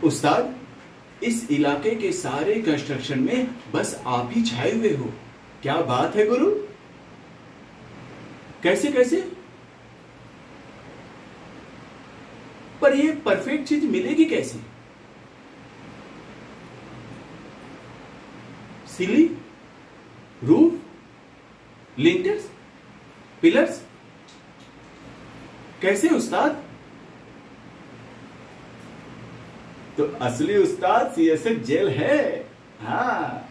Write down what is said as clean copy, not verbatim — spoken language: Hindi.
उस्ताद, इस इलाके के सारे कंस्ट्रक्शन में बस आप ही छाए हुए हो। क्या बात है गुरु? कैसे कैसे? पर ये परफेक्ट चीज मिलेगी कैसे? सीलिंग, रूफ, लिंटर्स, पिलर्स, कैसे उस्ताद? तो असली उस्ताद सीएसएफ जेल है। हाँ।